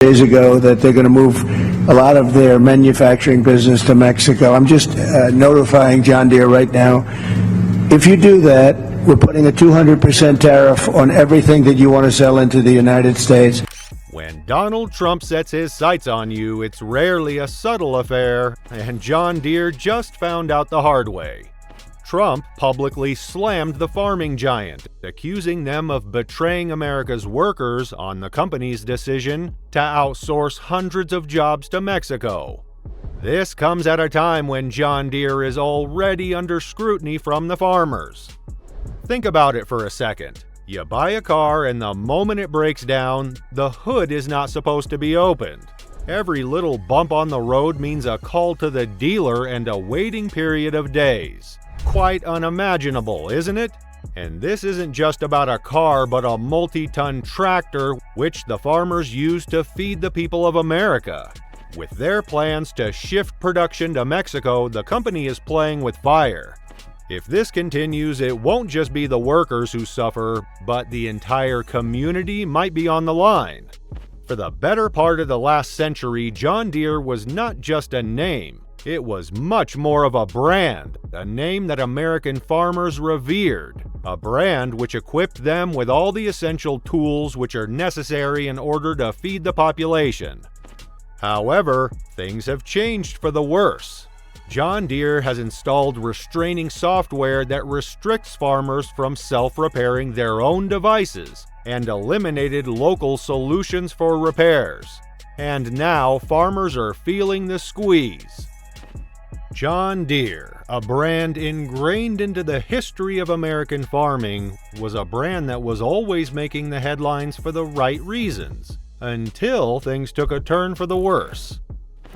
days ago that they're going to move a lot of their manufacturing business to Mexico. I'm just notifying John Deere right now. If you do that, we're putting a 200% tariff on everything that you want to sell into the United States. When Donald Trump sets his sights on you, it's rarely a subtle affair, and John Deere just found out the hard way. Trump publicly slammed the farming giant, accusing them of betraying America's workers on the company's decision to outsource hundreds of jobs to Mexico. This comes at a time when John Deere is already under scrutiny from the farmers. Think about it for a second. You buy a car and the moment it breaks down, the hood is not supposed to be opened. Every little bump on the road means a call to the dealer and a waiting period of days. Quite unimaginable, isn't it? And this isn't just about a car, but a multi-ton tractor which the farmers use to feed the people of America. With their plans to shift production to Mexico, the company is playing with fire. If this continues, it won't just be the workers who suffer, but the entire community might be on the line. For the better part of the last century, John Deere was not just a name. It was much more of a brand, a name that American farmers revered, a brand which equipped them with all the essential tools which are necessary in order to feed the population. However, things have changed for the worse. John Deere has installed restraining software that restricts farmers from self-repairing their own devices and eliminated local solutions for repairs. And now farmers are feeling the squeeze. John Deere, a brand ingrained into the history of American farming, was a brand that was always making the headlines for the right reasons, until things took a turn for the worse.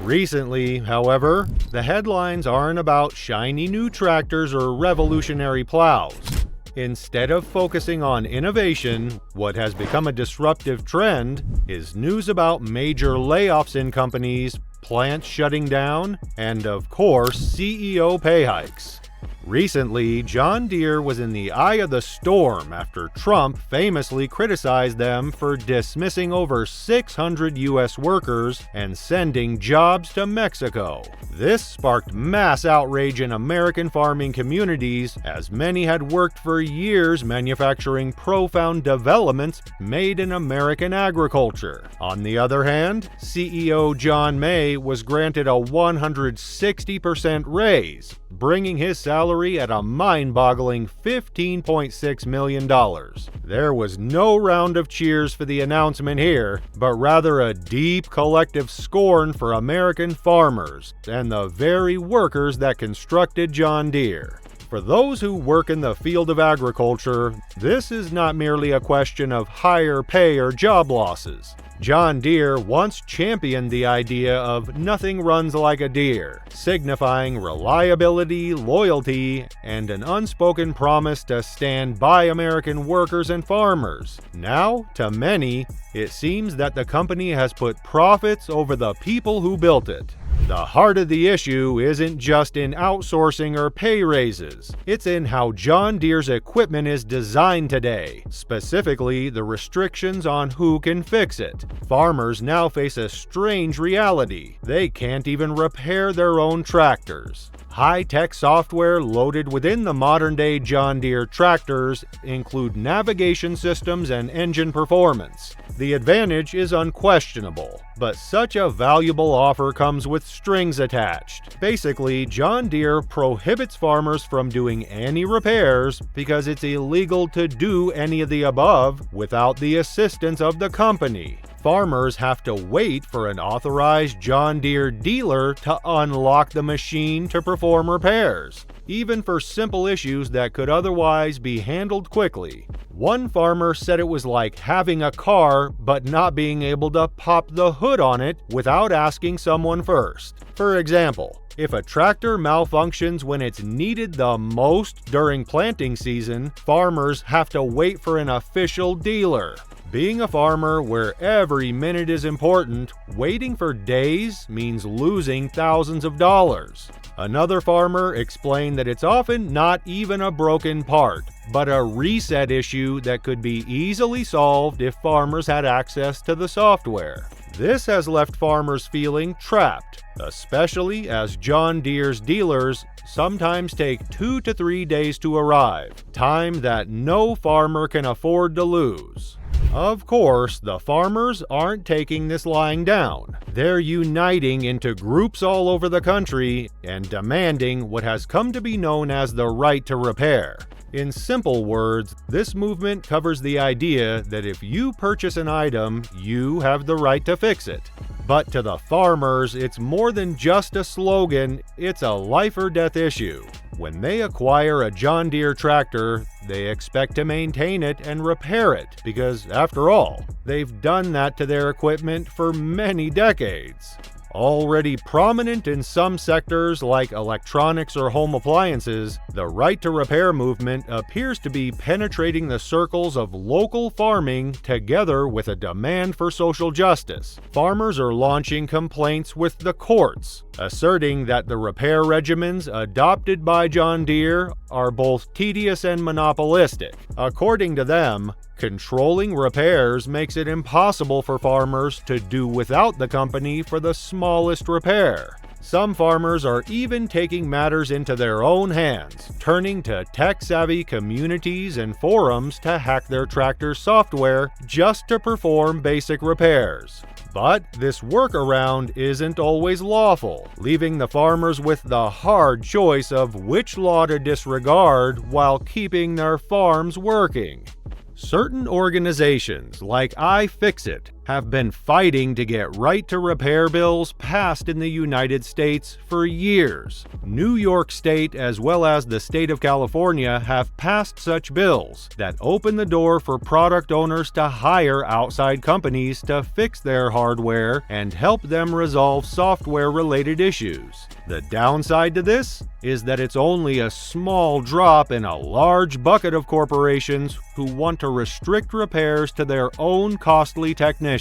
Recently, however, the headlines aren't about shiny new tractors or revolutionary plows. Instead of focusing on innovation, what has become a disruptive trend is news about major layoffs in companies, plants shutting down, and of course, CEO pay hikes. Recently, John Deere was in the eye of the storm after Trump famously criticized them for dismissing over 600 U.S. workers and sending jobs to Mexico. This sparked mass outrage in American farming communities, as many had worked for years manufacturing profound developments made in American agriculture. On the other hand, CEO John May was granted a 160% raise, bringing his salary at a mind-boggling $15.6 million. There was no round of cheers for the announcement here, but rather a deep collective scorn for American farmers and the very workers that constructed John Deere. For those who work in the field of agriculture, this is not merely a question of higher pay or job losses. John Deere once championed the idea of nothing runs like a deer, signifying reliability, loyalty, and an unspoken promise to stand by American workers and farmers. Now, to many, it seems that the company has put profits over the people who built it. The heart of the issue isn't just in outsourcing or pay raises. It's in how John Deere's equipment is designed today, specifically the restrictions on who can fix it. Farmers now face a strange reality. They can't even repair their own tractors. High-tech software loaded within the modern-day John Deere tractors include navigation systems and engine performance. The advantage is unquestionable, but such a valuable offer comes with strings attached. Basically, John Deere prohibits farmers from doing any repairs because it's illegal to do any of the above without the assistance of the company. Farmers have to wait for an authorized John Deere dealer to unlock the machine to perform repairs, even for simple issues that could otherwise be handled quickly. One farmer said it was like having a car but not being able to pop the hood on it without asking someone first. For example, if a tractor malfunctions when it's needed the most during planting season, farmers have to wait for an official dealer. Being a farmer where every minute is important, waiting for days means losing thousands of dollars. Another farmer explained that it's often not even a broken part, but a reset issue that could be easily solved if farmers had access to the software. This has left farmers feeling trapped, especially as John Deere's dealers sometimes take 2 to 3 days to arrive, time that no farmer can afford to lose. Of course, the farmers aren't taking this lying down. They're uniting into groups all over the country and demanding what has come to be known as the right to repair. In simple words, this movement covers the idea that if you purchase an item, you have the right to fix it. But to the farmers, it's more than just a slogan, it's a life or death issue. When they acquire a John Deere tractor, they expect to maintain it and repair it because, after all, they've done that to their equipment for many decades. Already prominent in some sectors like electronics or home appliances, the right to repair movement appears to be penetrating the circles of local farming together with a demand for social justice. Farmers are launching complaints with the courts, asserting that the repair regimens adopted by John Deere are both tedious and monopolistic. According to them, controlling repairs makes it impossible for farmers to do without the company for the smallest repair. Some farmers are even taking matters into their own hands, turning to tech-savvy communities and forums to hack their tractor software just to perform basic repairs. But this workaround isn't always lawful, leaving the farmers with the hard choice of which law to disregard while keeping their farms working. Certain organizations, like iFixit, have been fighting to get right to repair bills passed in the United States for years. New York State, as well as the state of California, have passed such bills that open the door for product owners to hire outside companies to fix their hardware and help them resolve software-related issues. The downside to this is that it's only a small drop in a large bucket of corporations who want to restrict repairs to their own costly technicians.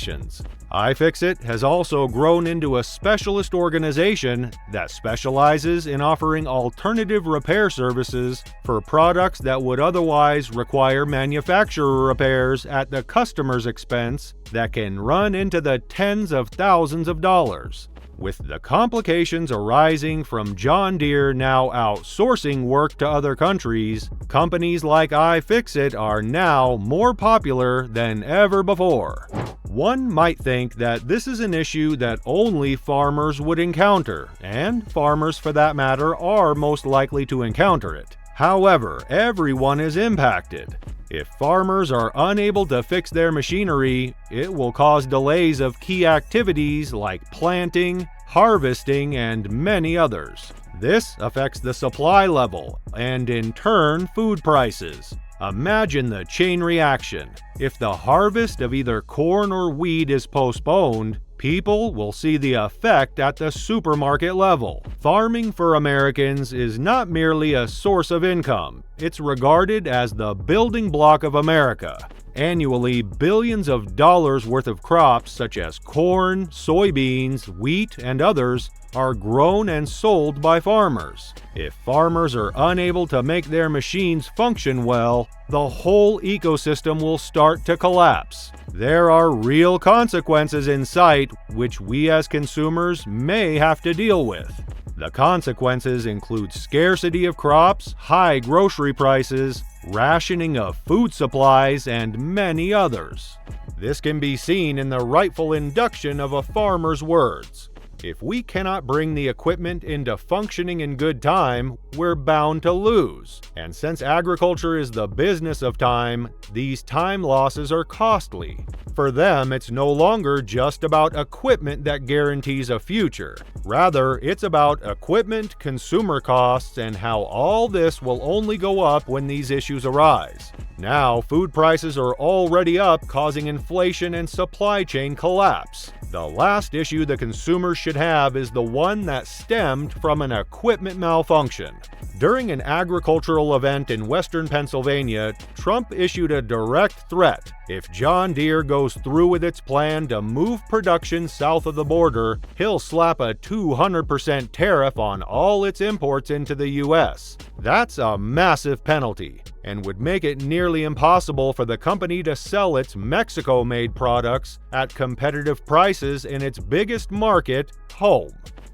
iFixit has also grown into a specialist organization that specializes in offering alternative repair services for products that would otherwise require manufacturer repairs at the customer's expense that can run into the tens of thousands of dollars. With the complications arising from John Deere now outsourcing work to other countries, companies like iFixit are now more popular than ever before. One might think that this is an issue that only farmers would encounter, and farmers for that matter are most likely to encounter it. However, everyone is impacted. If farmers are unable to fix their machinery, it will cause delays of key activities like planting, harvesting, and many others. This affects the supply level and, in turn, food prices. Imagine the chain reaction. If the harvest of either corn or wheat is postponed, people will see the effect at the supermarket level. Farming for Americans is not merely a source of income. It's regarded as the building block of America. Annually, billions of dollars worth of crops such as corn, soybeans, wheat, and others are grown and sold by farmers. If farmers are unable to make their machines function well, the whole ecosystem will start to collapse. There are real consequences in sight which we as consumers may have to deal with. The consequences include scarcity of crops, high grocery prices, rationing of food supplies, and many others. This can be seen in the rightful induction of a farmer's words. If we cannot bring the equipment into functioning in good time, we're bound to lose. And since agriculture is the business of time, these time losses are costly. For them, it's no longer just about equipment that guarantees a future. Rather, it's about equipment, consumer costs, and how all this will only go up when these issues arise. Now, food prices are already up, causing inflation and supply chain collapse. The last issue the consumer should have is the one that stemmed from an equipment malfunction. During an agricultural event in western Pennsylvania, Trump issued a direct threat. If John Deere goes through with its plan to move production south of the border, he'll slap a 200% tariff on all its imports into the U.S. That's a massive penalty, and would make it nearly impossible for the company to sell its Mexico-made products at competitive prices in its biggest market, home.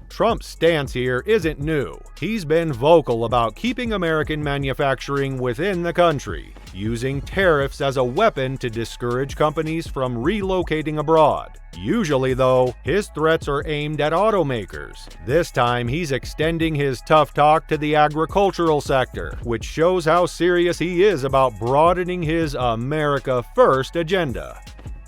Trump's stance here isn't new. He's been vocal about keeping American manufacturing within the country, using tariffs as a weapon to discourage companies from relocating abroad. Usually, though, his threats are aimed at automakers. This time, he's extending his tough talk to the agricultural sector, which shows how serious he is about broadening his America First agenda.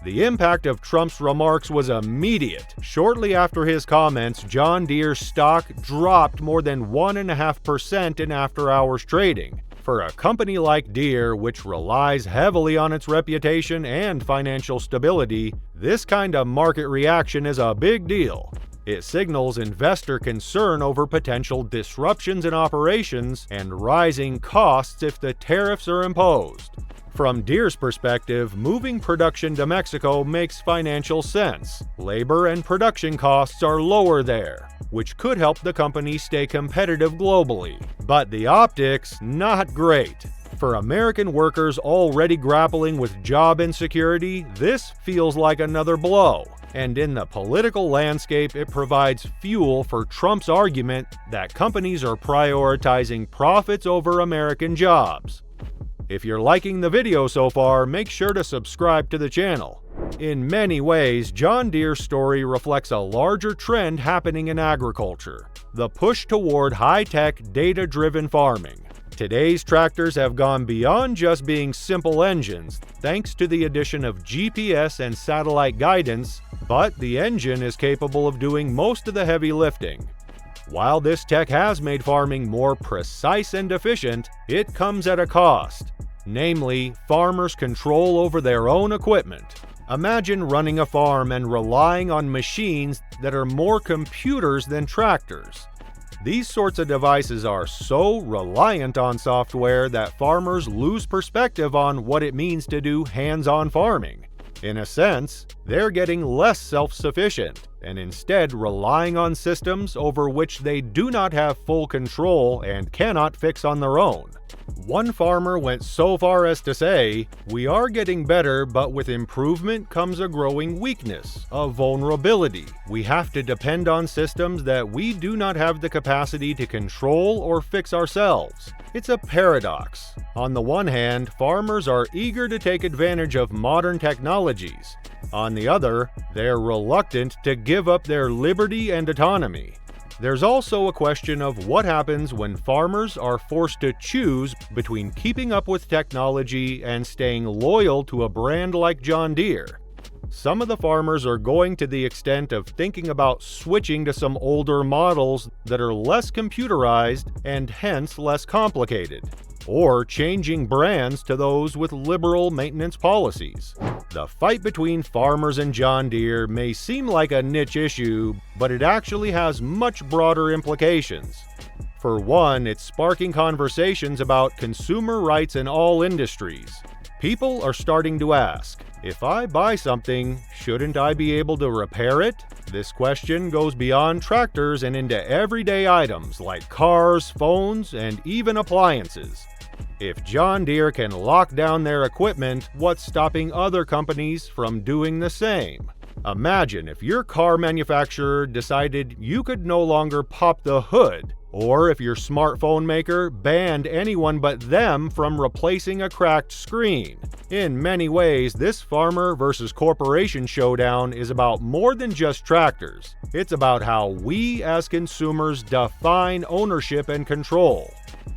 The impact of Trump's remarks was immediate. Shortly after his comments, John Deere's stock dropped more than 1.5% in after-hours trading. For a company like Deere, which relies heavily on its reputation and financial stability, this kind of market reaction is a big deal. It signals investor concern over potential disruptions in operations and rising costs if the tariffs are imposed. From Deere's perspective, moving production to Mexico makes financial sense. Labor and production costs are lower there, which could help the company stay competitive globally. But the optics, not great. For American workers already grappling with job insecurity, this feels like another blow. And in the political landscape, it provides fuel for Trump's argument that companies are prioritizing profits over American jobs. If you're liking the video so far, make sure to subscribe to the channel. In many ways, John Deere's story reflects a larger trend happening in agriculture: the push toward high-tech, data-driven farming. Today's tractors have gone beyond just being simple engines, thanks to the addition of GPS and satellite guidance, but the engine is capable of doing most of the heavy lifting. While this tech has made farming more precise and efficient, it comes at a cost. Namely, farmers' control over their own equipment. Imagine running a farm and relying on machines that are more computers than tractors. These sorts of devices are so reliant on software that farmers lose perspective on what it means to do hands-on farming. In a sense, they're getting less self-sufficient and instead relying on systems over which they do not have full control and cannot fix on their own. One farmer went so far as to say, "We are getting better, but with improvement comes a growing weakness, a vulnerability. We have to depend on systems that we do not have the capacity to control or fix ourselves." It's a paradox. On the one hand, farmers are eager to take advantage of modern technologies. On the other, they're reluctant to give up their liberty and autonomy. There's also a question of what happens when farmers are forced to choose between keeping up with technology and staying loyal to a brand like John Deere. Some of the farmers are going to the extent of thinking about switching to some older models that are less computerized and hence less complicated, or changing brands to those with liberal maintenance policies. The fight between farmers and John Deere may seem like a niche issue, but it actually has much broader implications. For one, it's sparking conversations about consumer rights in all industries. People are starting to ask, if I buy something, shouldn't I be able to repair it? This question goes beyond tractors and into everyday items like cars, phones, and even appliances. If John Deere can lock down their equipment, what's stopping other companies from doing the same? Imagine if your car manufacturer decided you could no longer pop the hood, or if your smartphone maker banned anyone but them from replacing a cracked screen. In many ways, this farmer versus corporation showdown is about more than just tractors. It's about how we as consumers define ownership and control.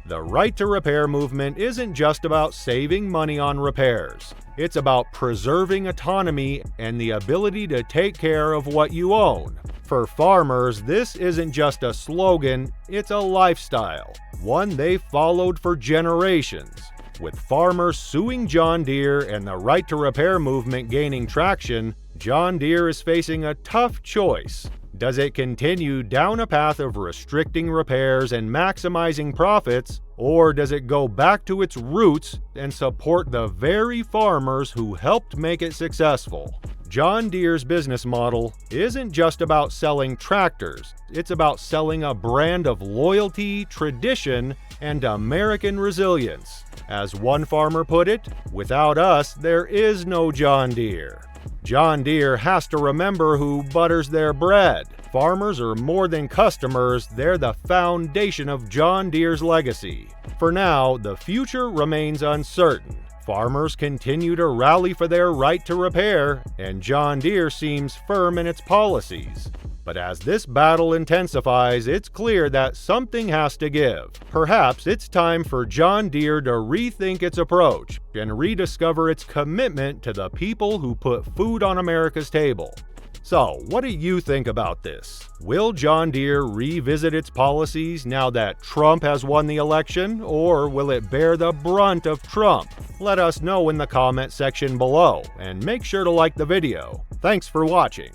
The right to repair movement isn't just about saving money on repairs. It's about preserving autonomy and the ability to take care of what you own. For farmers, this isn't just a slogan, it's a lifestyle, one they followed for generations. With farmers suing John Deere and the right to repair movement gaining traction, John Deere is facing a tough choice. Does it continue down a path of restricting repairs and maximizing profits, or does it go back to its roots and support the very farmers who helped make it successful? John Deere's business model isn't just about selling tractors, it's about selling a brand of loyalty, tradition, and American resilience. As one farmer put it, "Without us, there is no John Deere." John Deere has to remember who butters their bread. Farmers are more than customers, they're the foundation of John Deere's legacy. For now, the future remains uncertain. Farmers continue to rally for their right to repair, and John Deere seems firm in its policies. But as this battle intensifies, it's clear that something has to give. Perhaps it's time for John Deere to rethink its approach and rediscover its commitment to the people who put food on America's table. So, what do you think about this? Will John Deere revisit its policies now that Trump has won the election, or will it bear the brunt of Trump? Let us know in the comment section below, and make sure to like the video. Thanks for watching.